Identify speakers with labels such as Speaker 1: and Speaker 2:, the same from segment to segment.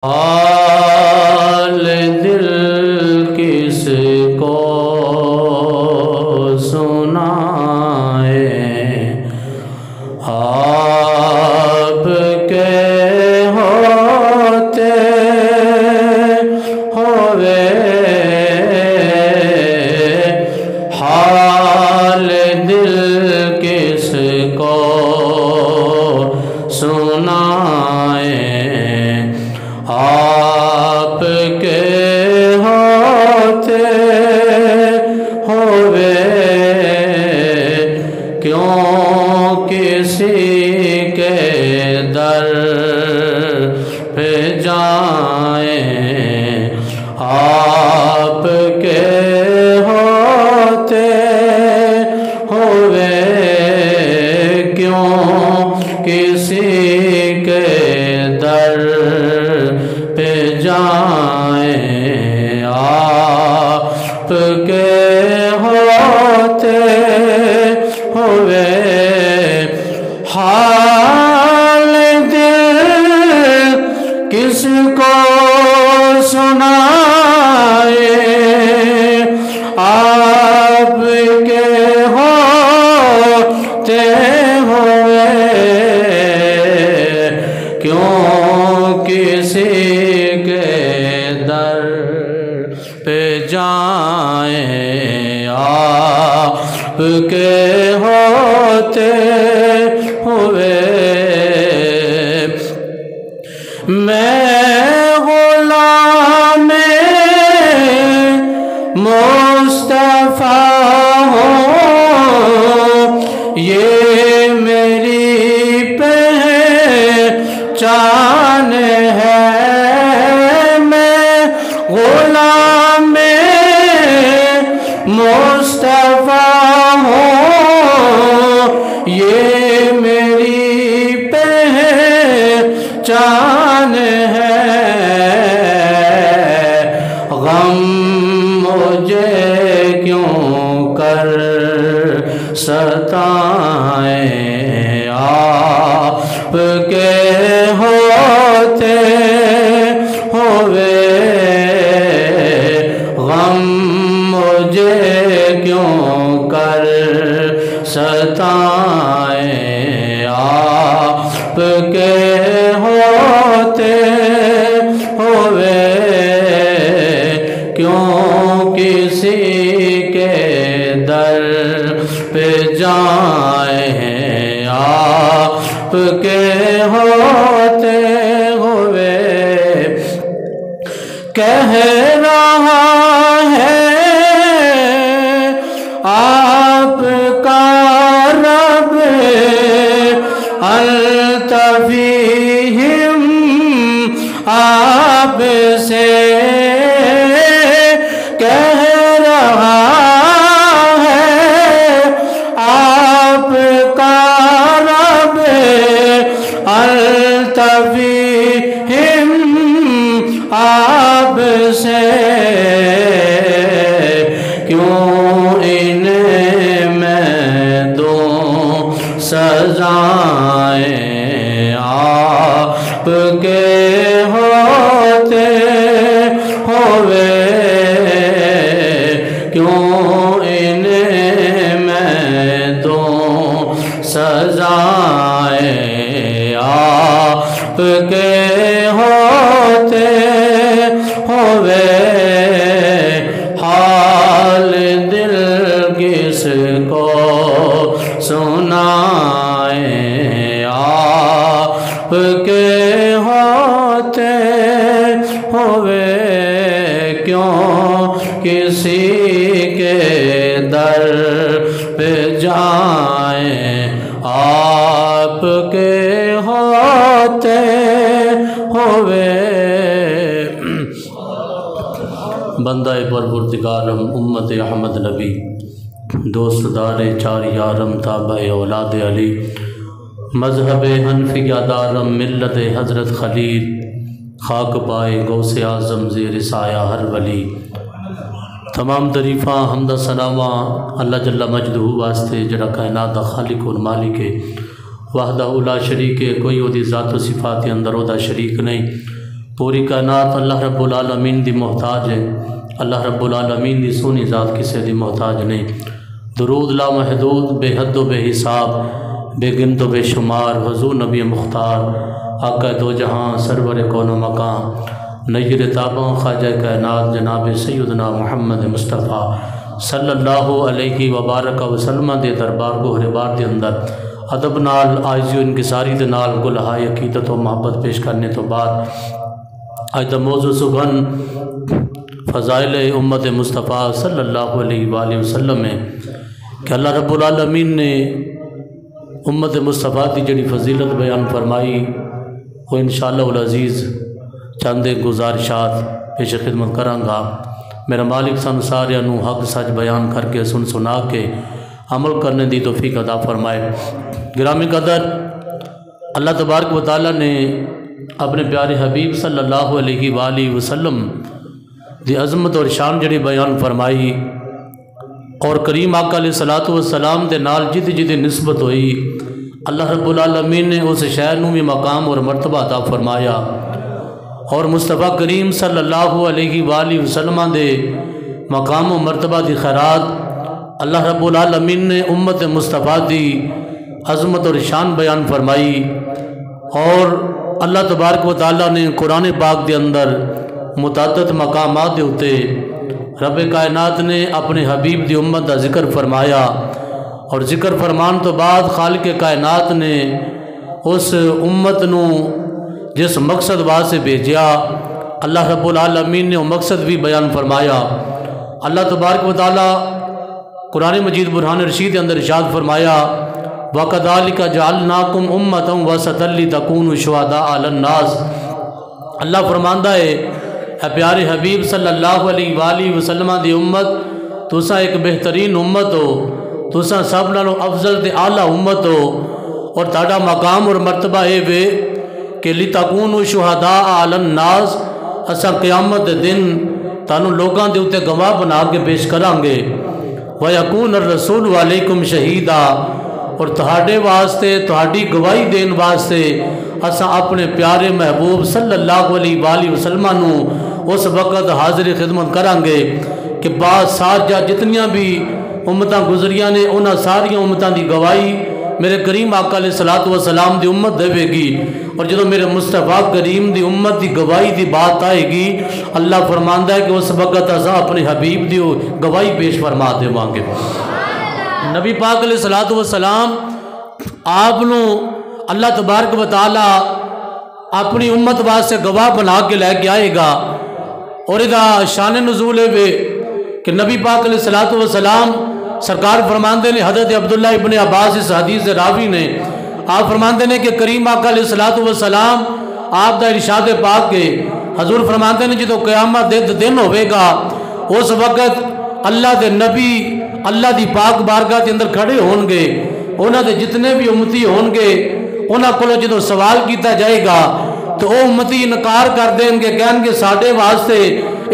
Speaker 1: حال دل کس کو سنائے، آپ کے ہوتے ہوئے حال دل کس کو سنائے، آپ کے ہوتے ہوئے کیوں کسی کے در پہ جائیں، آپ کے ہوتے ہوئے کیوں کسی کے در پہ جائیں، آپ کے ہوتے ہوئے حال دل کس کو سنائے، آپ کے ہوتے ہوئے کیوں کسی کے در پہ جائیں، آپ کے ہوتے ہوئے میں غلام مصطفیٰ ہوں، یہ میری پہچان ہے، میں غلام مصطفیٰ ہوں، یہ میری پہچان ہے، غم مجھے کیوں کر ستائیں، آپ کے ہوتے ہوئے غم مجھے کیوں کر ستائیں، آپ کے ہوتے ہوئے کیوں کسی کے در پہ جائیں، آپ کے ہوتے ہوئے کہہ رہا ہے آپ کا رب انت فیہم، آپ سے کہہ رہا ہے آپ کا رب انت فیہم، آپ سے کیوں انہیں میں دوں سزائیں، آپ کے ہوتے ہوئے کیوں انہیں میں دوں سزائیں، آپ کے ہوتے ہوئے حال دل کس کو سنائیں، آپ کے ہوتے ہوئے کیوں کسی کے در پہ جائیں، آپ کے ہوتے ہوئے بندہ پروردگارم امت احمد نبی دوست دار چار یارم تابع اولاد علی مذہب حنفیہ دارم ملت حضرت خلیل خاک پائے غوث اعظم زیر سایہ ہر ولی، تمام تعریفاں حمد ثناواں اللہ جل مجدہ واسطے جڑا کائنات دا خالق اور مالک ہے، وحدہ لا شریک ہے، کوئی وہ دی ذات و صفات اندر وہ دا شریک نہیں، پوری کائنات اللہ رب العالمین دی محتاج ہے، اللہ رب العالمین دی سونی ذات کسے دی محتاج نہیں۔ درود لا محدود بے حد و بے حساب بے گنت و بے شمار حضور نبی مختار آقا دو جہاں سرور کون و مقام نیر تاباں خواجہ کائنات جناب سیدنا محمد مصطفیٰ صلی اللہ علیہ وبارک وسلم دے دربار کو ہر دے اندر ادب نال عاجزی و انکساری دے نال گلہائے عقیدت و محبت پیش کرنے تو بعد آج دا موضوع سبحان فضائل امت مصطفیٰ صلی اللہ علیہ وآلہ وسلم ہے کہ اللہ رب العالمین نے امت مصطفیٰ کی جڑی فضیلت بیان فرمائی وہ انشاءاللہ العزیز چند گزارشات پیش خدمت کرانگا۔ میرا مالک سن سارے نو حق سچ بیان کر کے سنا کے عمل کرنے دی توفیق عطا فرمائے۔ گرامی قدر، اللہ تبارک و تعالیٰ نے اپنے پیارے حبیب صلی اللہ علیہ وآلہ وسلم دی عظمت اور شان جڑی بیان فرمائی اور کریم آقا علیہ الصلوۃ والسلام دے نال جدی نسبت ہوئی، اللہ رب العالمین نے اس شے نوں بھی مقام اور مرتبہ عطا فرمایا اور مصطفیٰ کریم صلی اللہ علیہ وآلہ وسلم دے مقام و مرتبہ دی خیرات اللہ رب العالمین نے امت مصطفیٰ دی عظمت اور شان بیان فرمائی اور اللہ تبارک و تعالیٰ نے قرآن پاک دے اندر متعدد مقامات دے ہوتے رب کائنات نے اپنے حبیب دی امت دا ذکر فرمایا اور ذکر فرمان تو بعد خالق کائنات نے اس امت نو جس مقصد واسطے بھیجیا اللہ رب العالمین نے وہ مقصد بھی بیان فرمایا۔ اللہ تبارک و تعالیٰ قرآن مجید برہان رشید اندر ارشاد فرمایا وَكَذَلِكَ جَعَلْنَاكُمْ أُمَّةً وَسَطًا لِتَكُونُوا شُهَدَاءَ عَلَى النَّاسِ۔ اللہ فرماندہ ہے اے پیارے حبیب صلی اللہ علیہ وآلہ وسلم دی امت تسا ایک بہترین امت ہو، تسا سب نالوں افضل تے اعلیٰ امت ہو اور تاڑا مقام اور مرتبہ اے وے کہ لِتَكُونُوا شُهَدَاءَ عَلَى النَّاسِ اسا قیامت دن تانوں لوگاں دے اتے گواہ بنا کے پیش کران گے وَيَكُونَ الرَّسُولُ عَلَيْكُمْ شَهِيدًا اور تہاڈے واسطے تہاڈی گواہی دین واسطے اسا اپنے پیارے محبوب صلی اللہ علیہ وآلہ وسلم نو اس وقت حاضر خدمت کران گے کہ بعد ساتھ جتنیاں بھی امتاں گزریاں نے انہاں ساریاں امتاں دی گواہی میرے کریم آقا علیہ الصلوۃ والسلام دی امت دے گی اور جدو میرے مصطفیٰ کریم دی امت دی گواہی دی بات آئے گی اللہ فرماندہ ہے کہ اس وقت اسا اپنے حبیب دی گواہی پیش فرما دے مانگے۔ نبی پاک علیہ الصلوۃ والسلام آپ نو اللہ تبارک و تعالی اپنی امت واسطے گواہ بنا کے لے کے آئے گا اور ادا شان نزول ہے کہ نبی پاک علیہ الصلوۃ والسلام سرکار فرماندے نے حضرت عبداللہ ابن عباس اس حدیث راوی نے آپ فرماندے نے کہ کریم آقا علیہ الصلوۃ والسلام آپ دا ارشاد پاک کے حضور فرماندے نے جدو قیامت دن ہوئے گا اس وقت اللہ دے نبی اللہ دی پاک بارگاہ کے اندر کھڑے ہون گے، انہاں دے جتنے بھی امتی ہون گے انہاں کو جدو سوال کیتا جائے گا تو وہ امتی انکار کر دیں گے، کہیں گے ساڑھے واسطے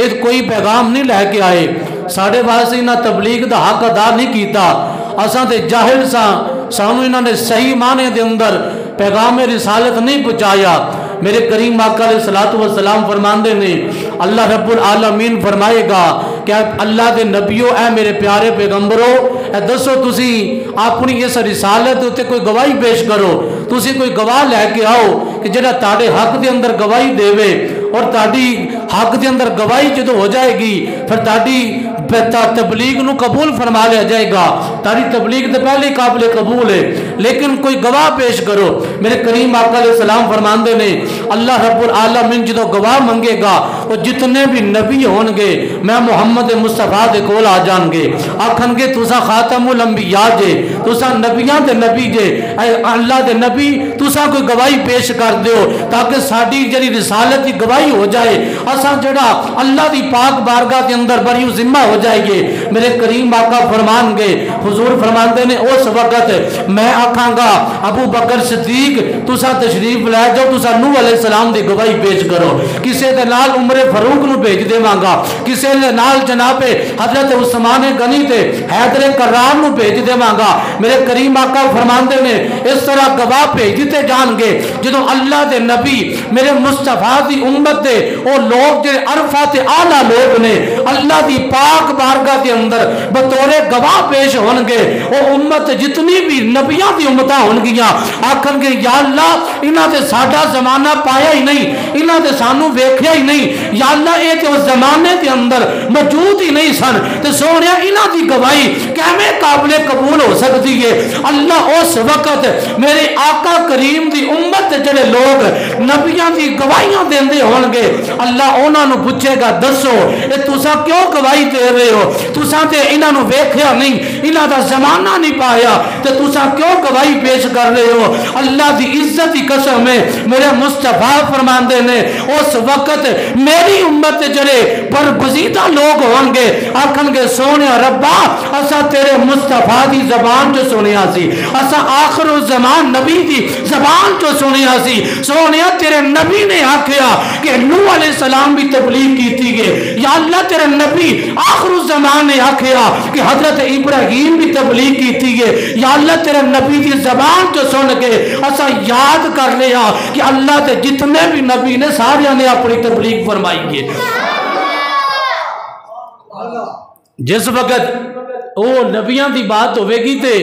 Speaker 1: اس کوئی پیغام نہیں لے کے آئے، ساڑھے واسطے انہاں تبلیغ دا حق ادا نہیں کیتا، اساں تے جاہل سانو انہاں نے صحیح معنی دے اندر پیغام رسالت نہیں پہنچایا۔ میرے کریم آقا علیہ الصلوۃ والسلام فرماندے نے اللہ رب العالمین فرمائے گا کہ اللہ دے نبیوں اے میرے پیارے پیغمبروں اے دسو تسی اپنی اس رسالت تے کوئی گواہی پیش کرو، تسی کوئی گواہ لے کے آؤ کہ جڑا تاڑے حق دے اندر گواہی دے وے اور تاڑی حق دے اندر گواہی جدو ہو جائے گی پھر تاڑی تبلیغ نو قبول فرما لیا جائے گا، تاری تبلیغ دے پہلے قابل قبول ہے لیکن کوئی گواہ پیش کرو۔ میرے کریم آقا علیہ السلام فرماندے نے اللہ رب العالمین جدو گواہ منگے گا اور جتنے بھی نبی ہون گے میں محمد مصطفیٰ دے کول آ جان گے، آکھن گے تسا خاتم الانبیاء جے، تسا نبیاں دے نبی جے، اے اللہ دے نبی تسا کوئی گواہی پیش کر دیو تاکہ ساڑی جڑی رسالت کی گواہی ہو جائے، اسا جڑا اللہ دی پاک بارگاہ کے اندر بری ذمہ ہو جائے گے۔ میرے کریم آقا فرمان گے حضور فرماندے نے اس وقت میں آکھاں گا ابو بکر صدیق تسا تشریف لے جاؤ، تسا نوح علیہ السلام دی گواہی پیش کرو، کسے دے نال عمر عمر فاروق نو بھیج دیواں گا، کسے نال جناب حضرت عثمان غنی تے حیدر کرار نو بھیج دیواں گا۔ میرے کریم آقا فرماندے نے اس طرح گواہ بھیج دیتے جان گے جدوں اللہ دے نبی میرے مصطفیٰ دی امت دے او لوگ جڑے عرفہ تے اعلیٰ لوگ نے اللہ دی پاک بارگاہ دے اندر بطور گواہ پیش ہون گے، او امت جتنی بھی نبیاں دی امتاں ہون گیاں آکھن گے یا اللہ انہاں تے ساڈا زمانہ پایا ہی نہیں، انہاں تے سانو ویکھیا ہی نہیں، یا اللہ اے تے اس زمانے دے اندر موجود ہی نہیں سن، تے سونیا انہاں دی گواہی کیویں قابل قبول ہو سکتی ہے؟ اللہ اس وقت میرے آقا کریم دی امت جڑے لوگ نبیاں دی گواہیاں دیندے ہون گے اللہ انہاں نو پوچھے گا دسو اے تساں کیوں گواہی دے رہے ہو؟ تساں تے انہاں نو ویکھیا نہیں، انہاں دا زمانہ نہیں پایا تے تساں کیوں گواہی پیش کر رہے ہو؟ اللہ دی عزت دی قسم ہے میرے مصطفیٰ فرماندے نے اس وقت میری امت جڑے برگزیدہ لوگ ہون گے آکھن گے سونے ربا اسا تیرے مصطفیٰ دی زبان جو سنیا سی، اسا آخر الزمان نبی دی زبان جو سنیا سی، سونے تیرے نبی نے آکھیا کہ نوح علیہ السلام بھی تبلیغ کی تھی گے، یا اللہ تیرے نبی آخر الزمان نے آکھیا کہ حضرت ابراہیم بھی تبلیغ کی تھی گے، یا اللہ تیرے نبی دی زبان جو سن کے اسا یاد کر لیا کہ اللہ تے جتنے بھی نبی نے سارے نے اپنی تبلیغ فرمائی ہے۔ جس وقت وہ نبیاں دی بات ہوئے گی تے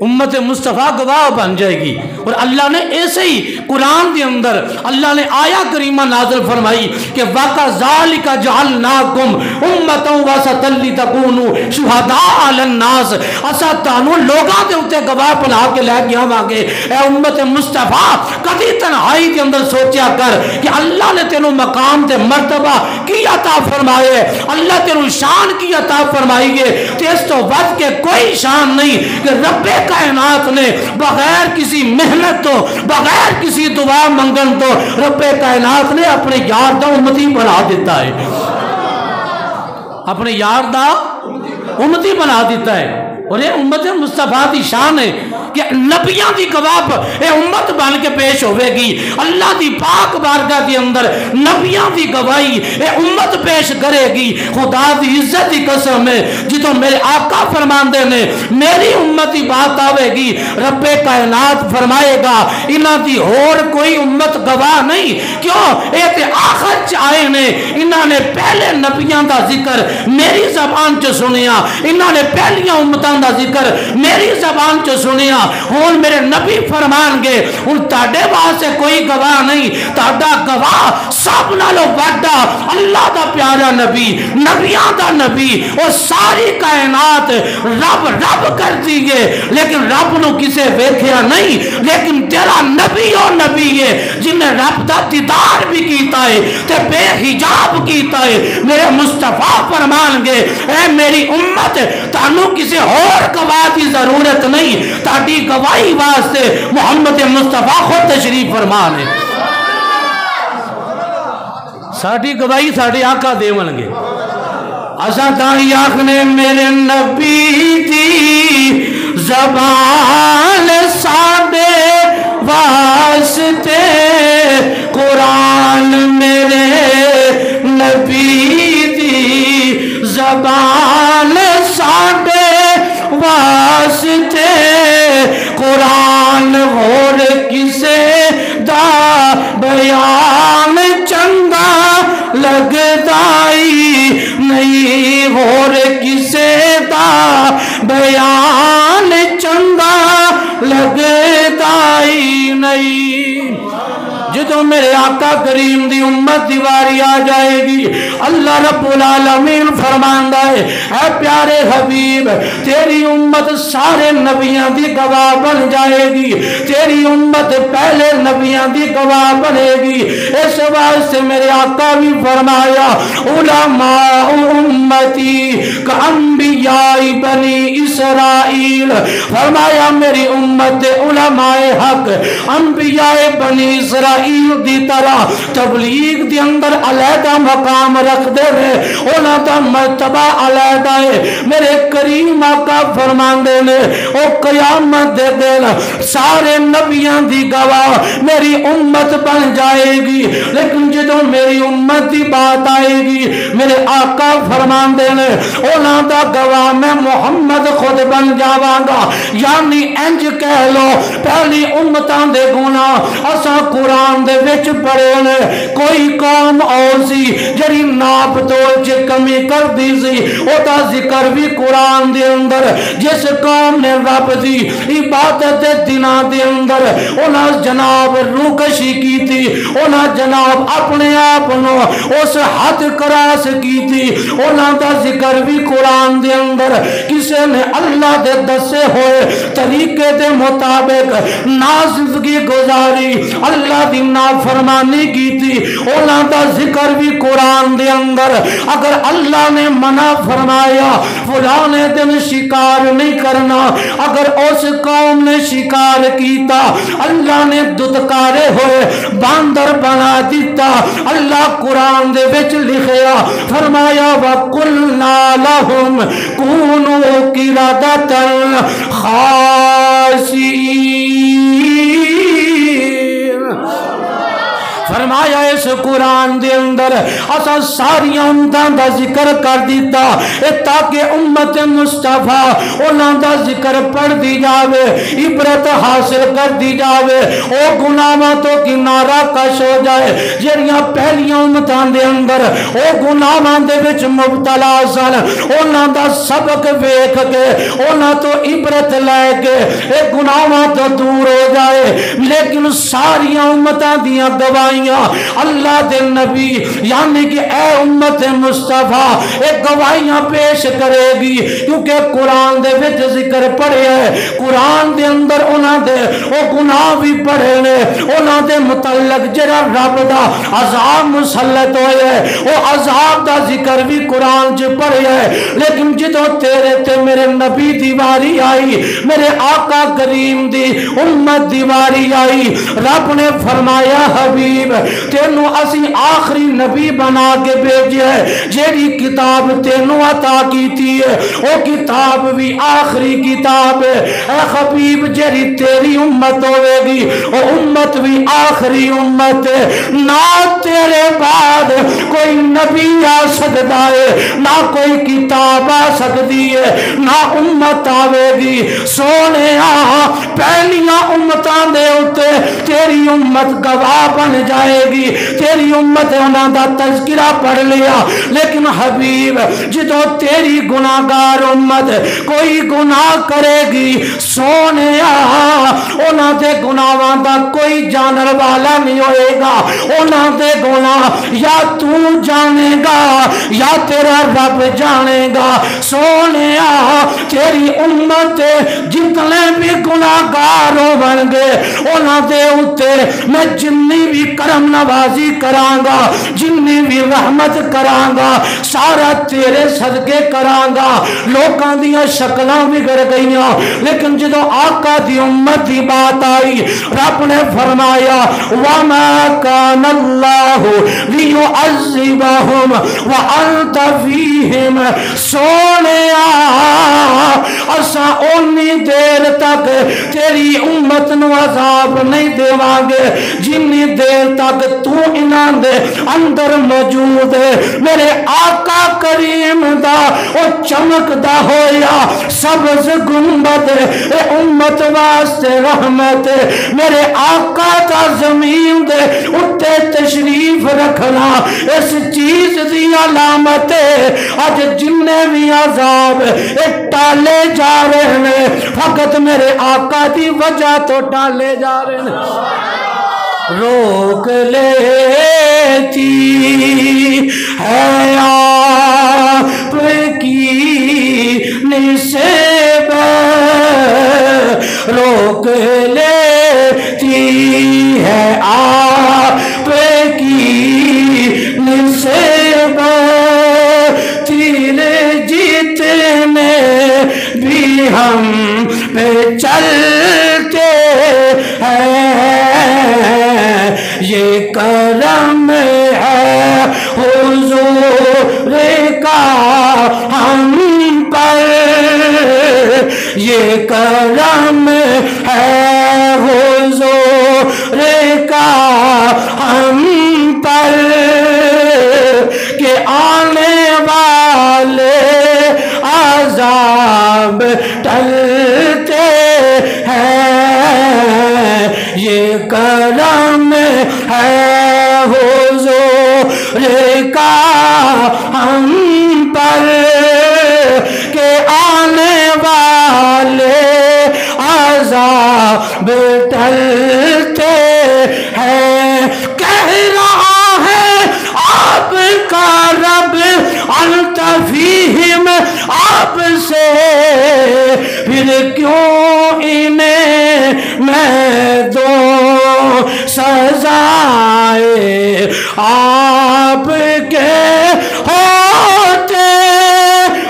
Speaker 1: امت مصطفیٰ گواہ بن جائے گی، اور اللہ نے ایسے ہی قرآن دے اندر اللہ نے آیا کریمہ نازل فرمائی کہ وَكَذَلِكَ جَعَلْنَاكُمْ أُمَّةً وَسَطًا لِتَكُونُوا شُهَدَاءَ عَلَى النَّاسِ، اسا تانوں لوگاں دے اوتے گواہ بنا کے لے کے آواں گے۔ اے امت مصطفیٰ کدی تنہائی دے اندر سوچیا کر کہ اللہ نے تینوں مقام تے مرتبہ کی عطا فرمائے، اللہ تینوں شان کی عطا فرمائی ہے، تے اس تو ود کے کوئی شان نہیں کہ رب کائنات نے بغیر کسی محنت تو بغیر کسی دعا منگن تو رب کائنات نے اپنے یار دا امتی بنا دیتا ہے، اپنے یار دا امتی بنا دیتا ہے۔ اور یہ امت مصطفیٰ دی شان ہے کہ نبیاں دی گواہ اے امت بن کے پیش ہوئے گی، اللہ دی پاک بارگاہ دی اندر نبیاں دی گواہی اے امت پیش کرے گی۔ خدا دی عزت دی قسم ہے جتوں میرے آقا فرماندے نے میری امت دی بات آوے گی رب کائنات فرمائے گا انہاں دی اور کوئی امت گواہ نہیں، کیوں اے تے آخر چ آئے نے، انہاں نے پہلے نبیاں دا ذکر میری زبان چ سنیا، انہاں نے پہلیاں امتاں دا ذکر میری زبان چ سنیا، ہون میرے نبی فرمان گے ہن تاڑے واسطے کوئی گواہ نہیں، تاڑا گواہ سب نالوں وڈا اللہ دا پیارا نبی، نبیاں دا نبی، اور ساری کائنات رب رب کر دیئے لیکن رب نو کسے ویکھیا نہیں، لیکن تیرا نبی اور نبی ہے جن نے رب دا دیدار بھی کیتا ہے تے بے حجاب کیتا ہے۔ میرے مصطفیٰ فرمان گے اے میری امت تانوں کسے اور گواہ کی ضرورت نہیں، تاڑی گواہی واسطے محمد مصطفیٰ خود تشریف فرمان ہے، ساڑی گواہی ساڑے آقا دیون گے۔ اسا تاہی آخنے میرے نبی دی زبان ساڑے واسطے، قرآن میرے نبی دی زبان ساڑے واسطے، قرآن اور کسے دا بیان چنگا لگدائی نہیں، اور کسے دا بیان چنگا لگدائی نہیں۔ جدو میرے آقا کریم دی امت دیواری آ جائے گی اللہ رب العالمین فرماندا ہے اے پیارے حبیب تیری امت سارے نبیان دی گواہ بن جائے گی، تیری امت پہلے نبیان دی گواہ بنے گی۔ اس واسطے میرے آقا بھی فرمایا علماء امتی کا انبیاء بنی اسرائیل، فرمایا میری امت علماء حق انبیاء بنی اسرائیل دی طرح تبلیغ دی اندر علیحدہ مقام رکھ دے رہے اونا دا مرتبہ علیحدہ ہے میرے کریم آقا فرماندے نے او قیامت دے دل سارے نبیاں دی گواہ میری امت بن جائے گی لیکن جدوں میری امت دی بات آئے گی میرے آقا فرماندے نے اونا دا گواہ میں محمد خود بن جاواں گا یعنی انج کہہ لو پہلی امتاں دے گناہ اساں قرآن دے وچ پڑھے نے کوئی قوم اور سی جڑی ناپ تول چ کمی کر دی سی او دا ذکر بھی قرآن دے اندر جس قوم نے رب دی عبادت دے دناں دے اندر انہاں جناب روکشی کی تھی انہاں جناب اپنے آپ نو اس حد کراس کی تھی انہاں دا ذکر بھی قرآن دے اندر کسے نے اللہ دے دسے ہوئے طریقے دے مطابق زندگی گزاری اللہ دی نافرمانی کی تھی انہاں دا ذکر بھی قرآن دے اندر اگر اللہ نے منع فرمایا فلانے دن شکار نہیں کرنا اگر اس قوم نے شکار کیتا اللہ نے دتکارے ہوئے باندر بنا دیتا اللہ قرآن دے وچ لکھیا فرمایا وَقُلْنَا لَهُمْ كُونُوا قِرَدَةً خَاسِئِينَ فرمایا اس قرآن دے اندر اسا ساری امتاں دا ذکر کر دیتا تاکہ امت مصطفیٰ انہاں دا ذکر پڑھ دی جاوے عبرت حاصل کر دی جاوے او گناہاں تو کنارہ کش ہو جائے جڑیاں پہلیاں امتاں دے اندر او گناہاں دے وچ مبتلا سن انہاں دا سبق ویکھ کے انہاں تو عبرت لے کے اے گناہاں تو دور ہو جائے لیکن ساری امتاں دیاں گواہیاں اللہ دے نبی یعنی کہ اے امت مصطفیٰ ایک گواہیاں پیش کرے گی کیونکہ قرآن دے وچ ذکر پڑھے ہے قرآن دے اندر انہاں دے او گناہ بھی پڑھے نے انہاں دے متعلق جڑا رب دا عذاب مسلط ہوئے ہے او عذاب دا ذکر بھی قرآن چ پڑھے ہے لیکن جدوں تیرے تے میرے نبی دیواری آئی میرے آقا کریم دی امت دیواری آئی رب نے فرمایا حبیب تینوں اسی آخری نبی بنا کے بھیجے ہے جیڑی کتاب تینوں عطا کیتی ہے وہ کتاب بھی آخری کتاب ہے اے حبیب جیڑی تیری امت ہوئے گی وہ امت بھی آخری امت ہے نہ تیرے بعد کوئی نبی آ سکتا ہے نہ کوئی کتاب آ سکتی ہے نہ امت آوے گی سونے پہلیاں امتاں دے ہوتے تیری امت گواہ بن جائے گی تیری امت انہاں دا تذکرہ پڑھ لیا لیکن حبیب جدو تیری گناہگار امت کوئی گناہ کرے گی سونے انہاں دے گناہاں دا کوئی جانر والا نہیں ہوئے گا انہاں دے گناہ یا تو جانے گا یا تیرا رب جانے گا سونے تیری امت جتنے بھی گناہگار ہو بن گے انہاں دے اتے میں جنی بھی کرم نوازی کرانگا جنی بھی رحمت کرانگا سارا تیرے صدقے کرانگا لوکاں دیاں شکلاں بگڑ گئیاں لیکن جدو آقا دی امت دی بات آئی رب نے فرمایا وَمَا كَانَ اللَّهُ لِيُعَذِّبَهُمْ وَأَنْتَ فِيهِمْ سونیا اسا اونی دیر تک تیری امت نو عذاب نہیں دیواں گے جنی دیر تک تو انہاں دے اندر موجود ہے میرے آقا کریم دا او چمک دا ہویا سبز گنبد اے امت واسطے رحمت میرے آقا دا زمین دے اتے تشریف رکھنا اس چیز دی علامت آج جننے بھی عذاب ٹالے جا رہے ہیں فقط میرے آقا دی وجہ تو ٹالے جا رہے ہیں روک لیتی ہے آپ کی نسب روک لیتی ہے آپ کی نسب تیرے جیتنے بھی ہم پہ چلتے ہیں یہ کا ہم پر یہ کرم ہے حضور کا ہم پر کہ آنے والے عذاب ٹلتے ہیں یہ کرم ہے حضور کا ہم پر کہ آنے والے عذاب ٹلتے ہیں کہہ رہا ہے آپ کا رب انت فیہم آپ سے پھر کیوں انہیں میں دو سزائے آپ کے ہوتے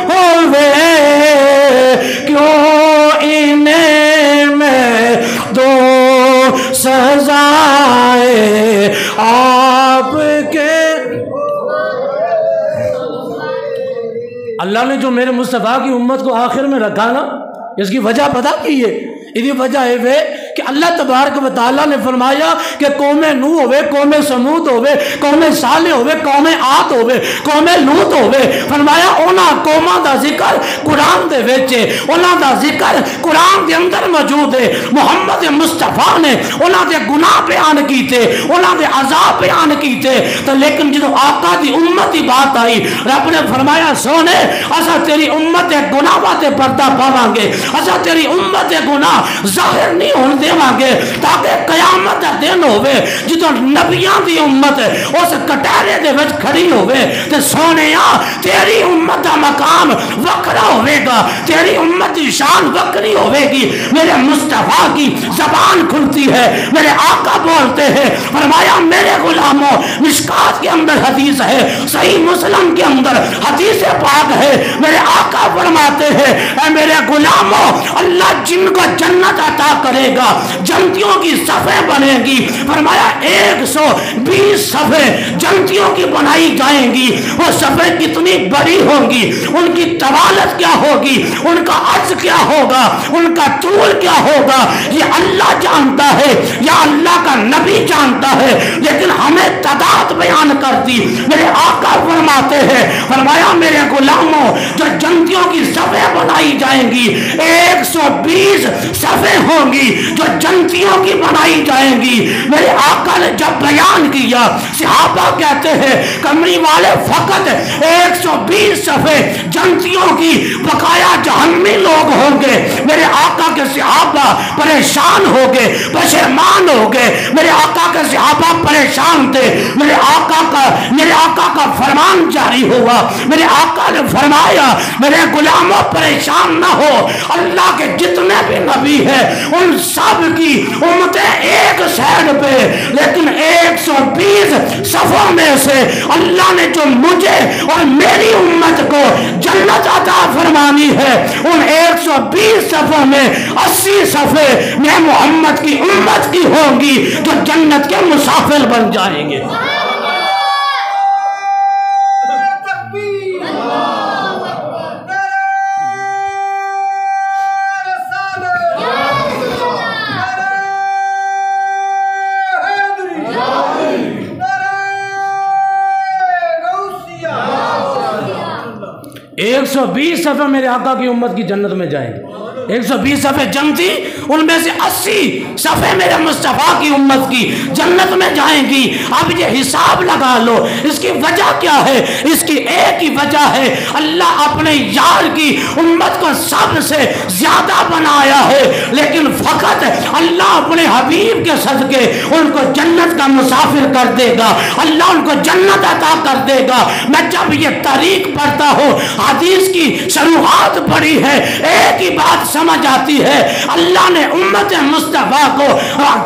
Speaker 1: ہوئے کیوں انہیں میں دو سزائے آپ کے اللہ نے جو میرے مصطفیٰ کی امت کو آخر میں رکھا نا اس کی وجہ پتہ کی ہے یہ وجہ ہے کہ اللہ تبارک و تعالیٰ نے فرمایا کہ قوم نوح ہوئے قوم سمود ہوئے قوم صالح ہوئے قوم عاد ہوئے قوم لوط ہوئے فرمایا انہاں قوماں دا ذکر قرآن دے وچ ہے انہاں دا ذکر قرآن دے اندر موجود ہے محمد مصطفیٰ نے انہاں دے گناہ بیان کیتے انہاں دے عذاب بیان کیتے تو لیکن جدو آقا دی امت دی بات آئی رب نے فرمایا سونے اسا تیری امت دے گناہاں تے پردہ پاواں گے اسا تیری امت دے گناہ ظاہر نہیں ہونے دیواں گے تاکہ قیامت دا دن ہوئے جدو نبیان دی امت اس کٹارے دے وچ کھڑی ہوئے تے سونیا تیری امت دا مقام وکرا ہوئے گا تیری امت دی شان وکری ہوئے گی میرے مصطفیٰ کی زبان کھلتی ہے میرے آقا بولتے ہیں فرمایا میرے غلاموں مشکات کے اندر حدیث ہے صحیح مسلم کے اندر حدیث پاک ہے میرے آقا فرماتے ہیں اے میرے غلاموں اللہ جن کو جنت عطا کرے گا جنتیوں کی صفیں بنے گی فرمایا 120 صفیں جنتیوں کی بنائی جائیں گی وہ صفیں کتنی بڑی ہوں گی ان کی طوالت کیا ہوگی ان کا عرض کیا ہوگا ان کا طول کیا ہوگا یہ اللہ جانتا ہے یا اللہ کا نبی جانتا ہے لیکن ہمیں تعداد بیان کر دی میرے آقا فرماتے ہیں فرمایا میرے غلاموں جو جنتیوں کی صفیں بنائی جائیں گی 120 صفیں ہوں گی جو جنتیوں کی بنائی جائیں گی میرے آقا نے جب بیان کیا صحابہ کہتے ہیں کمری والے فقط 120 صفیں جنتیوں کی بقایا جہنمی لوگ ہوں گے میرے آقا کے صحابہ پریشان ہو گئے پشیمان ہو گئے میرے آقا کے صحابہ پریشان تھے میرے آقا کا فرمان جاری ہوا میرے آقا نے فرمایا میرے غلاموں پریشان نہ ہو اللہ کے جتنے بھی نبی ہیں ان سب کی امتیں ایک سائڈ پہ لیکن 120 صفوں میں سے اللہ نے جو مجھے اور میری امت کو جنت عطا فرمانی ہے ان 120 صفوں میں 80 صفیں میں محمد کی امت کی ہوں گی جو جنت کے مسافر بن جائیں گے ایک سو 120 صفحے میرے آقا کی امت کی جنت میں جائیں گے 120 صفحے جنتی ان میں سے 80 صفحے میرے مصطفیٰ کی امت کی جنت میں جائیں گی اب یہ حساب لگا لو اس کی وجہ کیا ہے اس کی ایک ہی وجہ ہے اللہ اپنے یار کی امت کو سب سے زیادہ بنایا ہے لیکن فقط اللہ اپنے حبیب کے صدقے ان کو جنت کا مسافر کر دے گا اللہ ان کو جنت عطا کر دے گا میں جب یہ تاریخ پڑھتا ہوں حدیث کی شروحات پڑھی ہے ایک ہی بات سمجھ آتی ہے اللہ نے امت مصطفیٰ کو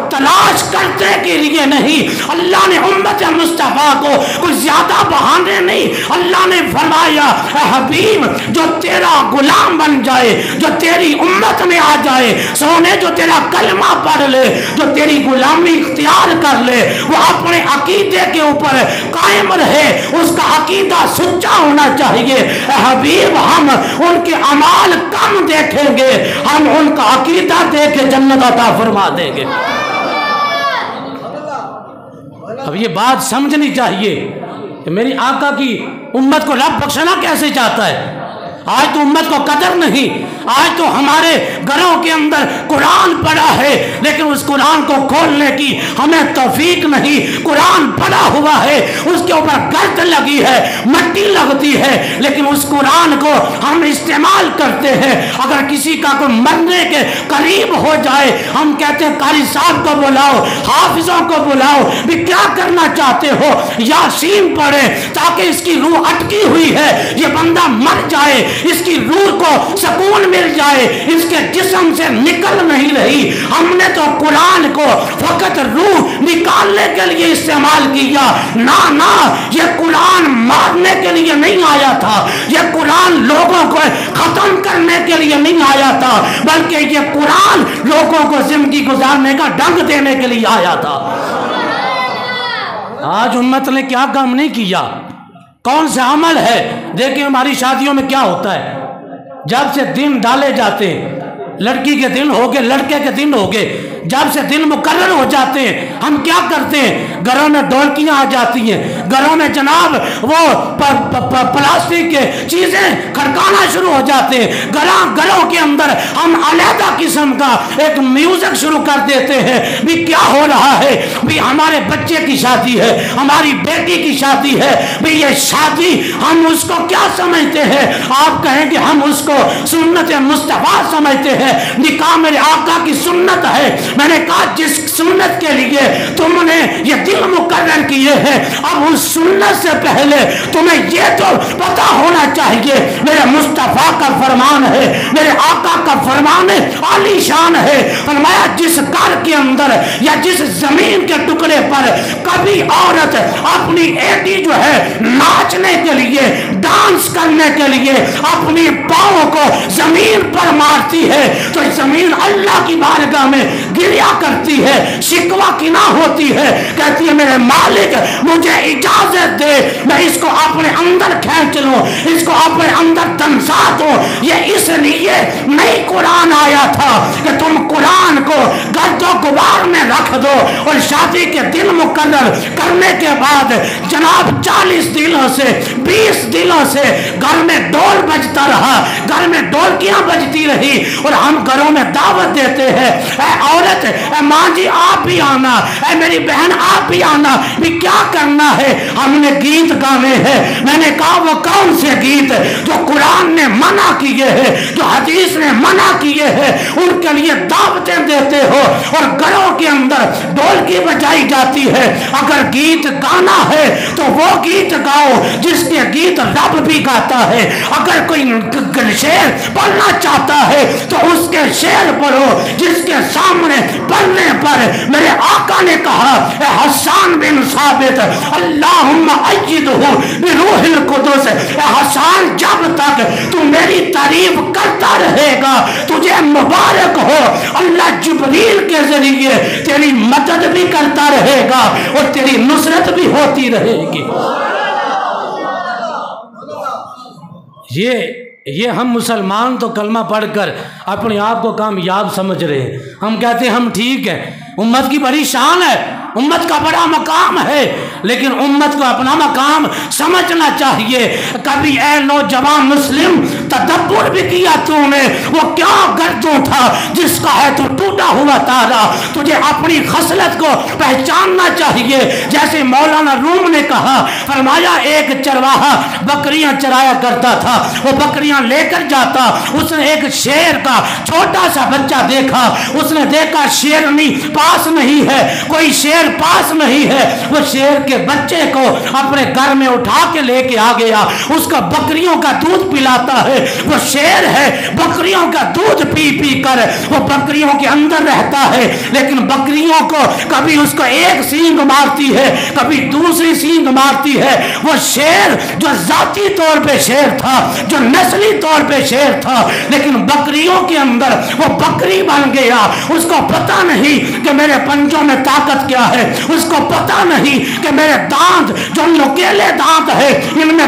Speaker 1: تلاش کرنے کے لیے نہیں اللہ نے امت مصطفیٰ کو کوئی زیادہ بہانے نہیں اللہ نے فرمایا اے حبیب جو تیرا غلام بن جائے جو تیری امت میں آ جائے سونے جو تیرا کلمہ پڑھ لے جو تیری غلامی اختیار کر لے وہ اپنے عقیدے کے اوپر قائم رہے اس کا عقیدہ سچا ہونا چاہیے۔ اے حبیب ہم ان کے اعمال کم دیکھیں گے، ہم ان کا عقیدہ دیکھ کے جنت عطا فرما دیں گے۔ اب یہ بات سمجھنی چاہیے کہ میری آقا کی امت کو رب بخشنا کیسے چاہتا ہے۔ آج تو امت کو قدر نہیں، آج تو ہمارے گھروں کے اندر قرآن پڑا ہے لیکن اس قرآن کو کھولنے کی ہمیں توفیق نہیں۔ قرآن پڑا ہوا ہے، اس کے اوپر گرد لگی ہے، مٹی لگتی ہے، لیکن اس قرآن کو ہم استعمال کرتے ہیں۔ اگر کسی کا کوئی مرنے کے قریب ہو جائے ہم کہتے ہیں قاری صاحب کو بلاؤ، حافظوں کو بلاؤ، بھی کیا کرنا چاہتے ہو؟ یاسین پڑھے تاکہ اس کی روح اٹکی ہوئی ہے، یہ بندہ مر جائے، اس کی روح کو سکون مل جائے، اس کے جسم سے نکل نہیں رہی۔ ہم نے تو قرآن کو فقط روح نکالنے کے لیے استعمال کیا۔ نہ یہ قرآن مارنے کے لیے نہیں آیا تھا، یہ قرآن لوگوں کو ختم کرنے کے لیے نہیں آیا تھا، بلکہ یہ قرآن لوگوں کو زندگی گزارنے کا ڈھنگ دینے کے لیے آیا تھا۔ آج امت نے کیا کام نہیں کیا، کون سے عمل ہے؟ دیکھیں ہماری شادیوں میں کیا ہوتا ہے، جب سے دن ڈالے جاتے ہیں، لڑکی کے دن ہو گئے، لڑکے کے دن ہو گئے، جب سے دن مقرر ہو جاتے ہیں ہم کیا کرتے ہیں؟ گھروں میں ڈھولکیاں آ جاتی ہیں، گھروں میں جناب وہ پلاسٹک کے چیزیں کھڑکانا شروع ہو جاتے ہیں، گھروں کے اندر ہم علیحدہ قسم کا ایک میوزک شروع کر دیتے ہیں۔ بھی کیا ہو رہا ہے؟ بھی ہمارے بچے کی شادی ہے، ہماری بیٹی کی شادی ہے، بھی یہ شادی ہم اس کو کیا سمجھتے ہیں؟ آپ کہیں کہ ہم اس کو سنت مصطفیٰ سمجھتے ہیں۔ نکاح میرے آقا کی سنت ہے۔ میں نے کہا جس سنت کے لیے تم نے یہ دن مقرر کیے ہیں، اب اس سنت سے پہلے تمہیں یہ تو پتا ہونا چاہیے میرے مصطفیٰ کا فرمان ہے، میرے آقا کا فرمان عالی شان ہے۔ فرمایا جس گھر کے اندر یا جس زمین کے ٹکڑے پر کبھی عورت اپنی ایڈی جو ہے ناچنے کے لیے، ڈانس کرنے کے لیے اپنی پاؤں کو زمین پر مارتی ہے تو زمین اللہ کی بارگاہ میں گریا کرتی ہے، شکوہ کنا ہوتی ہے، کہتی ہے میرے مالک مجھے اجازت دے میں اس کو اپنے اندر کھینچ لوں، اس کو اپنے اندر دنسا دوں۔ یہ اس لیے نہیں قرآن آیا تھا کہ تم قرآن کو گرد و غبار میں رکھ دو اور شادی کے دن مقرر کرنے کے بعد جناب 40 دنوں سے 20 دنوں سے گھر میں ڈول بجتا رہا، گھر میں ڈولکیاں بجتی رہی اور ہم گھروں میں دعوت دیتے ہیں، اے عورت، اے ماں جی آپ بھی آنا، اے میری بہن آپ بھی آنا، بھی کیا کرنا ہے؟ ہم نے گیت گانے ہیں۔ میں نے کہا وہ کون سے گیت جو قرآن نے منع کیے ہیں، جو حدیث نے منع کیے ہیں، ان کے لیے دعوتیں دیتے ہو اور گھروں کے اندر ڈھولکی بجائی جاتی ہے۔ اگر گیت گانا ہے تو وہ گیت گاؤ جس کے گیت رب بھی گاتا ہے۔ اگر کوئی شعر پڑھنا چاہتا ہے تو اس کے شعر پڑھو جس کے سامنے پڑھنے پر میرے آقا نے کہا اے حسان بن ثابت اللہم ایدہ بروح القدس، اے حسان جب تک تو میری تعریف کرتا رہے گا تجھے مبارک ہو، اللہ جبریل کے ذریعے تیری مدد بھی کرتا رہے گا اور تیری نصرت بھی ہوتی رہے گی۔ یہ ہم مسلمان تو کلمہ پڑھ کر اپنے آپ کو کامیاب سمجھ رہے ہیں، ہم کہتے ہیں ہم ٹھیک ہیں، امت کی بڑی شان ہے، امت کا بڑا مقام ہے، لیکن امت کو اپنا مقام سمجھنا چاہیے۔ کبھی اے نوجوان مسلم تدبر بھی کیا تو نے وہ کیا گردوں تھا جس کا ہے تو ٹوٹا ہوا تارا؟ تجھے اپنی خصلت کو پہچاننا چاہیے۔ جیسے مولانا روم نے کہا، فرمایا ایک چرواہا بکریاں چرایا کرتا تھا، وہ بکریاں لے کر جاتا، اس نے ایک شیر کا چھوٹا سا بچہ دیکھا، اس نے دیکھا شیرنی پاس نہیں ہے، کوئی شیر پاس نہیں ہے، وہ شیر کے بچے کو اپنے گھر میں اٹھا کے لے کے آ گیا، اس کا بکریوں کا دودھ پلاتا ہے، وہ شیر ہے بکریوں کا دودھ پی پی کر وہ بکریوں کے اندر رہتا ہے، لیکن بکریوں کو کبھی اس کو ایک سینگ مارتی ہے کبھی دوسری سینگ مارتی ہے۔ وہ شیر جو ذاتی طور پہ شیر تھا، جو نسلی طور پہ شیر تھا، لیکن بکریوں کے اندر وہ بکری بن گیا، اس کو پتہ نہیں کہ میرے پنجوں میں طاقت کیا ہے، اس کو پتہ نہیں کہ میرے دانت جو نکیلے دانت ہے ان میں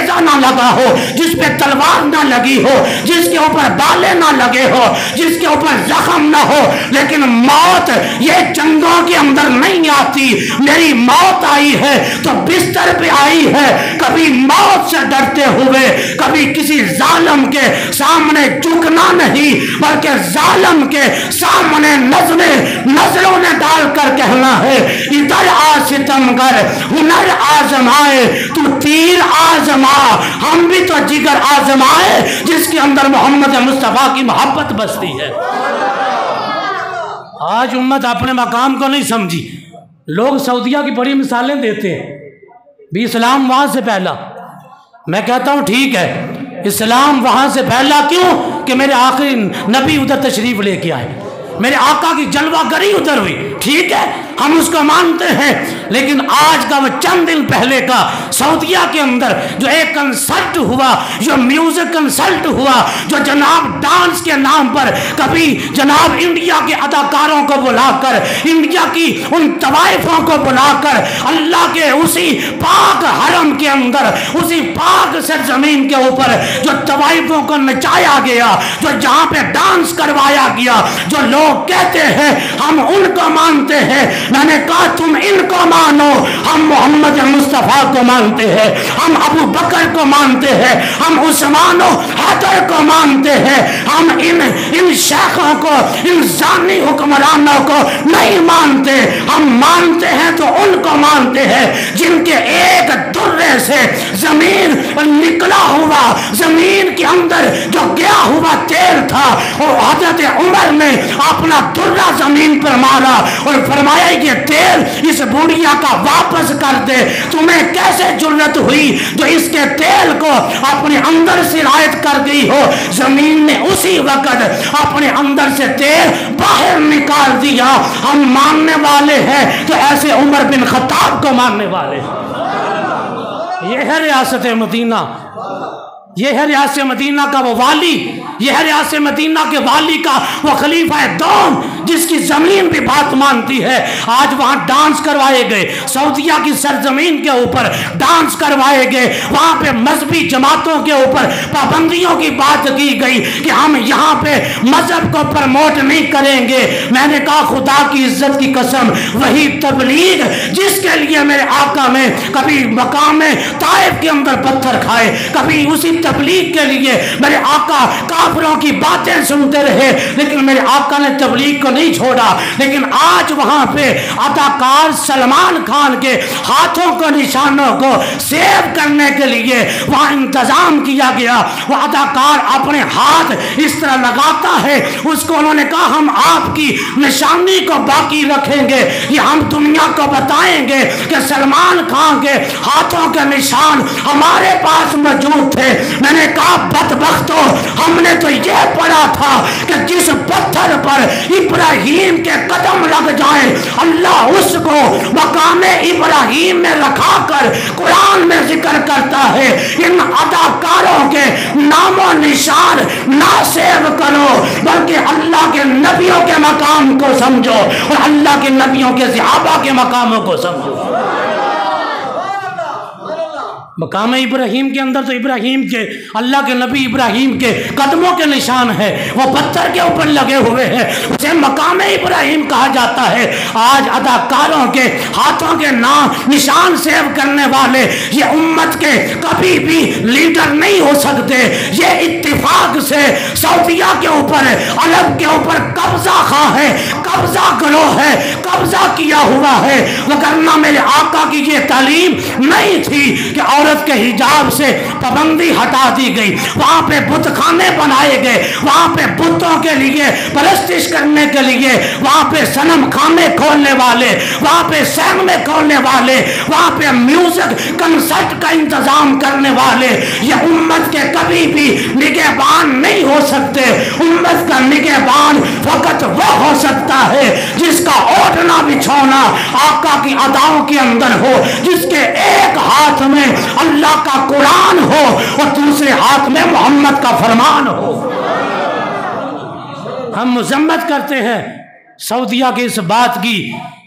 Speaker 2: نیزہ نہ لگا ہو، جس پہ تلوار نہ لگی ہو، جس کے اوپر بالے نہ لگے ہو، جس کے اوپر زخم نہ ہو، لیکن موت یہ جنگوں کے اندر نہیں آتی۔ میری موت آئی ہے تو بستر پہ آئی ہے، کبھی موت سے ڈرتے ہوئے، کبھی کسی ظالم کے سامنے جھکنا نہیں، بلکہ ظالم کے سامنے نظروں نے ڈال کر کہنا ہے ادھر آ ستمگر، ہنر آزمائے تو تیر آزما، ہم بھی تو جگر آزمائے جس کے اندر محمد مصطفیٰ کی محبت بستی ہے۔ آج امت اپنے مقام کو نہیں سمجھی، لوگ سعودیہ کی بڑی مثالیں دیتے ہیں، بھی اسلام وہاں سے پھیلا۔ میں کہتا ہوں ٹھیک ہے، اسلام وہاں سے پھیلا، کیوں کہ میرے آخری نبی ادھر تشریف لے کے آئے، میرے آقا کی جلوہ گری ادھر ہوئی، ٹھیک ہے ہم اس کو مانتے ہیں، لیکن آج کا وہ چند دن پہلے کا سعودیہ کے اندر جو ایک کنسرٹ ہوا، جو میوزک کنسرٹ ہوا، جو جناب ڈانس کے نام پر کبھی جناب انڈیا کے اداکاروں کو بلا کر، انڈیا کی ان طوائفوں کو بلا کر اللہ کے اسی پاک حرم کے اندر، اسی پاک سرزمین کے اوپر جو طوائفوں کو نچایا گیا، جو جہاں پہ ڈانس کروایا گیا، جو لوگ کہتے ہیں ہم ان کو مانتے ہیں، میں نے کہا تم ان کو مانو، ہم محمد مصطفیٰ کو مانتے ہیں، ہم ابو بکر کو مانتے ہیں، ہم عثمان و حیدر کو مانتے ہیں، ہم ان شیخوں کو، ان زانی حکمرانوں کو نہیں مانتے، ہم مانتے ہیں تو ان کو مانتے ہیں جن کے ایک درے سے زمین نکلا ہوا، زمین کے اندر جو گیا ہوا تیل تھا، اور حضرت عمر نے اپنا درہ زمین پر مارا اور فرمایا یہ تیل اس بوڑھیا کا واپس کر دے۔ تمہیں کیسے جرت ہوئی جو اس کے تیل کو اپنے اندر سے رائت کر گئی ہو؟ زمین نے اسی وقت اپنے اندر سے تیل باہر نکال دیا۔ ہم ماننے والے ہیں تو ایسے عمر بن خطاب کو ماننے والے ہیں۔ یہ ہے ریاست مدینہ، یہ ہے ریاست مدینہ کا وہ والی، یہ ہے ریاست مدینہ کے والی کا وہ خلیفہ دوم جس کی زمین بھی بات مانتی ہے۔ آج وہاں ڈانس کروائے گئے، سعودیہ کی سرزمین کے اوپر ڈانس کروائے گئے، وہاں پہ مذہبی جماعتوں کے اوپر پابندیوں کی بات کی گئی کہ ہم یہاں پہ مذہب کو پرموٹ نہیں کریں گے۔ میں نے کہا خدا کی عزت کی قسم، وہی تبلیغ جس کے لیے میرے آقا میں کبھی مقام طائف کے اندر پتھر کھائے، کبھی اسی تبلیغ کے لیے میرے آقا کافروں کی باتیں سنتے رہے، لیکن میرے آقا نے تبلیغ کو نہیں چھوڑا۔ لیکن آج وہاں پہ اداکار سلمان خان کے ہاتھوں کو، نشانوں کو سیو کرنے کے لیے وہاں انتظام کیا گیا۔ وہ اداکار اپنے ہاتھ اس طرح لگاتا ہے، اس کو انہوں نے کہا ہم آپ کی نشانی کو باقی رکھیں گے، یہ ہم دنیا کو بتائیں گے کہ سلمان خان کے ہاتھوں کے نشان ہمارے پاس موجود تھے۔ میں نے کہا بدبختو، ہم نے تو یہ پڑھا تھا کہ جس پتھر پر ابراہیم کے قدم لگ جائیں اللہ اس کو مقام ابراہیم میں رکھا کر قرآن میں ذکر کرتا ہے۔ ان اداکاروں کے نام و نشان نہ سیو کرو، بلکہ اللہ کے نبیوں کے مقام کو سمجھو اور اللہ کے نبیوں کے صحابہ کے مقاموں کو سمجھو۔ مقام ابراہیم کے اندر تو ابراہیم کے، اللہ کے نبی ابراہیم کے قدموں کے نشان ہے، وہ پتھر کے اوپر لگے ہوئے ہیں، اسے مقام ابراہیم کہا جاتا ہے۔ آج اداکاروں کے ہاتھوں کے نام نشان سیو کرنے والے یہ امت کے کبھی بھی لیڈر نہیں ہو سکتے۔ یہ اتفاق سے سعودیہ کے اوپر، عرب کے اوپر قبضہ خواہ ہے، قبضہ گروہ ہے، قبضہ کیا ہوا ہے، وگرنہ میرے آقا کی یہ تعلیم نہیں تھی کہ عورت کے حجاب سے پابندی ہٹا دی گئی، وہاں پہ بت خانے بنائے گئے، وہاں پہ بتوں کے لیے پرستش کرنے کے لیے وہاں پہ صنم خانے کھولنے والے، وہاں پہ سینمے کھولنے والے، وہاں پہ میوزک کنسرٹ کا انتظام کرنے والے یہ امت کے کبھی بھی نگہبان نہیں ہو سکتے۔ امت کا نگہبان فقط وہ ہو سکتا ہے جس کا اوڑھنا بچھونا آقا کی اداؤں کے اندر ہو، جس کے ایک ہاتھ میں اللہ کا قرآن ہو اور دوسرے ہاتھ میں محمد کا فرمان ہو۔ ہم مذمت کرتے ہیں سعودیہ کی اس بات کی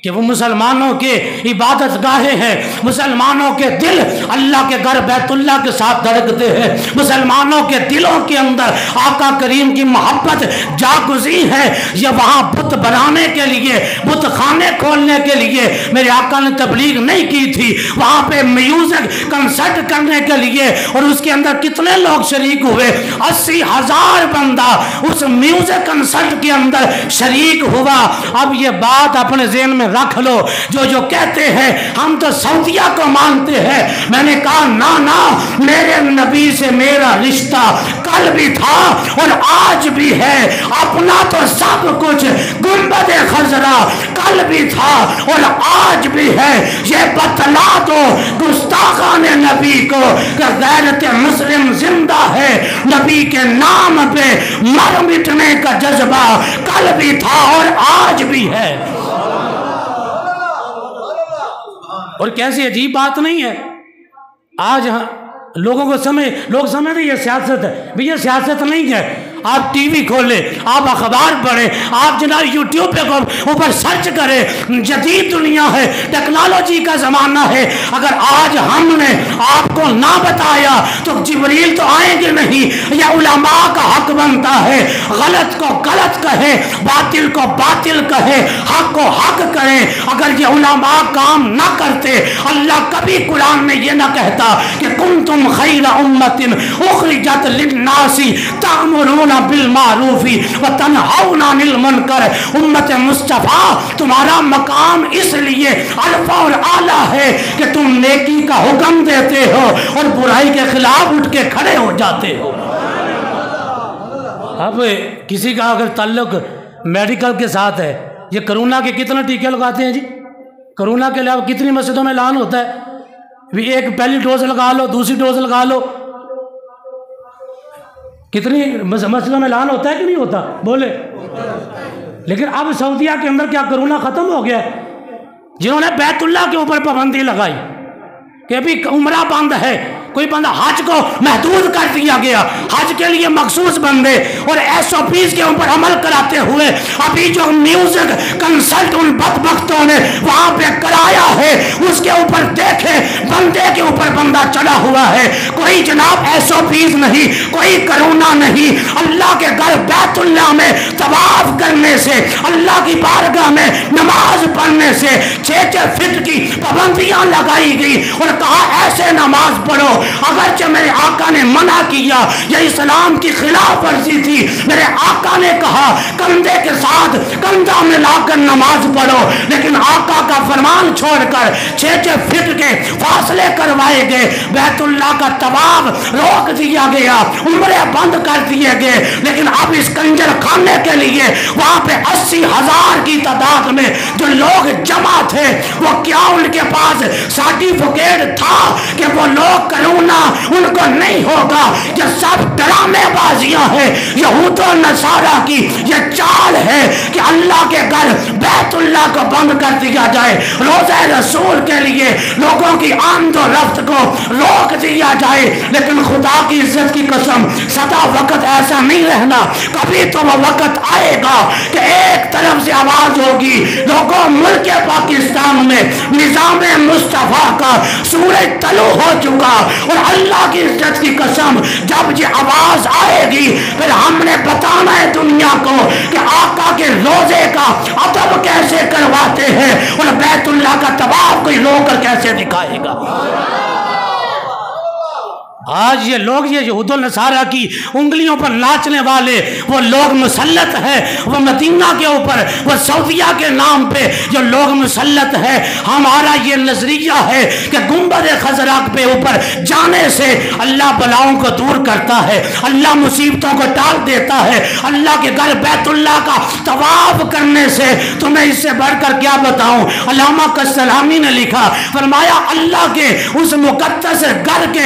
Speaker 2: کہ وہ مسلمانوں کے عبادت گاہیں ہیں، مسلمانوں کے دل اللہ کے گھر بیت اللہ کے ساتھ دھڑکتے ہیں، مسلمانوں کے دلوں کے اندر آقا کریم کی محبت جاگزی ہے۔ یہ وہاں بت بنانے کے لیے، بت خانے کھولنے کے لیے میرے آقا نے تبلیغ نہیں کی تھی، وہاں پہ میوزک کنسرٹ کرنے کے لیے، اور اس کے اندر کتنے لوگ شریک ہوئے؟ 80,000 بندہ اس میوزک کنسرٹ کے اندر شریک ہوا۔ اب یہ بات اپنے ذہن میں رکھ لو، جو کہتے ہیں ہم تو سعودیہ کو مانتے ہیں، میں نے کہا نا، میرے نبی سے میرا رشتہ کل بھی تھا اور آج بھی ہے، اپنا تو سب کچھ گنبد خضرا کل بھی تھا اور آج بھی ہے۔ یہ بتلا دو گستاخان نبی کو کہ غیرت مسلم زندہ ہے، نبی کے نام پہ مر مٹنے کا جذبہ کل بھی تھا اور آج بھی ہے۔ اور کیسی عجیب بات نہیں ہے، آج لوگوں کو لوگ سمجھتے یہ سیاست ہے، بھی یہ سیاست نہیں ہے۔ آپ ٹی وی کھولیں، آپ اخبار پڑھیں، آپ جناب یوٹیوب پہ اوپر سرچ کریں، جدید دنیا ہے، ٹیکنالوجی کا زمانہ ہے۔ اگر آج ہم نے آپ کو نہ بتایا تو جبریل تو آئیں گے نہیں۔ یہ علماء کا حق بنتا ہے، غلط کو غلط کہے، باطل کو باطل کہے، حق کو حق کریں۔ اگر یہ علماء کام نہ کرتے، اللہ کبھی قرآن میں یہ نہ کہتا کہ کنتم خیر امت اخرجت للناس تأمرون بالمعروف وتنہون عن المنکر۔ امت مصطفیٰ تمہارا مقام اس لیے الفا اور اعلیٰ ہے کہ تم نیکی کا حکم دیتے ہو اور برائی کے خلاف اٹھ کے کھڑے ہو جاتے ہو۔ اب کسی کا اگر تعلق میڈیکل کے ساتھ ہے، یہ کرونا کے کتنے ٹیکے لگاتے ہیں جی؟ کرونا کے علاوہ کتنی مسجدوں میں اعلان ہوتا ہے بھی ایک پہلی ڈوز لگا لو، دوسری ڈوز لگا لو۔ کتنی مسجدوں میں اعلان ہوتا ہے کہ نہیں ہوتا؟ بولے۔ لیکن اب سعودیہ کے اندر کیا کرونا ختم ہو گیا ہے؟ جنہوں نے بیت اللہ کے اوپر پابندی لگائی کہ ابھی عمرہ بند ہے، کوئی بندہ حج کو محدود کر دیا گیا، حج کے لیے مخصوص بندے اور SOPs کے اوپر عمل کراتے ہوئے ابھی جو میوزک کنسرٹ ان بدبختوں نے وہاں پہ کرایا ہے، اس کے اوپر دیکھے بندے کے اوپر بندہ چڑھا ہوا ہے۔ کوئی جناب SOPs نہیں، کوئی کرونا نہیں۔ اللہ کے گھر بیت اللہ میں طواف کرنے سے، اللہ کی بارگاہ میں نماز پڑھنے سے 6 فٹ کی پابندیاں لگائی گئی اور کہا ایسے نماز پڑھو۔ اگرچہ میرے آقا نے منع کیا، یہ اسلام کی خلاف ورزی تھی، میرے آقا نے کہا کندھے کے ساتھ کندھا ملا کر نماز پڑھو، لیکن آقا کا فرمان چھوڑ کر 6 فٹ کے فاصلے کروائے گئے، بیت اللہ کا طواف روک دیا گیا، عمرے بند کر دیے گئے۔ لیکن اب اس کنجر خانے کے لیے وہاں پہ 80,000 کی تعداد میں جو لوگ جمع تھے، وہ کیا ان کے پاس سرٹیفکیٹ تھا کہ وہ لوگ کرونا ان کو نہیں ہوگا؟ یہ سب ڈرامے بازیاں ہیں، یہود و نصارہ کی یہ چال ہے کہ اللہ کے گھر بیت اللہ کو بند کر دیا جائے، روزہ رسول کے لیے لوگوں کی آمد و رفت کو روک دیا جائے۔ لیکن خدا کی عزت کی قسم سدا وقت ایسا نہیں رہنا، کبھی تو وہ وقت آئے گا کہ ایک طرف سے آواز ہوگی، لوگوں ملک پاکستان میں نظام مصطفیٰ کا سورج طلوع ہو چکا، اور اللہ کی عزت کی قسم جب یہ آواز آئے گی پھر ہم نے بتانا ہے دنیا کو کہ آقا کے روزے کا ادب کیسے کرواتے ہیں اور بیت اللہ کا طواف کوئی رو کر کیسے دکھائے گا۔ آج یہ لوگ یہ یہود و نصارہ کی انگلیوں پر ناچنے والے وہ لوگ مسلط ہیں، وہ مدینہ کے اوپر، وہ سعودیہ کے نام پہ جو لوگ مسلط ہیں۔ ہمارا یہ نظریہ ہے کہ گنبد خضرا پہ اوپر جانے سے اللہ بلاؤں کو دور کرتا ہے، اللہ مصیبتوں کو ٹال دیتا ہے۔ اللہ کے گھر بیت اللہ کا طواف کرنے سے تمہیں اس سے بڑھ کر کیا بتاؤں؟ علامہ قسطلانی نے لکھا، فرمایا اللہ کے اس مقدس گھر کے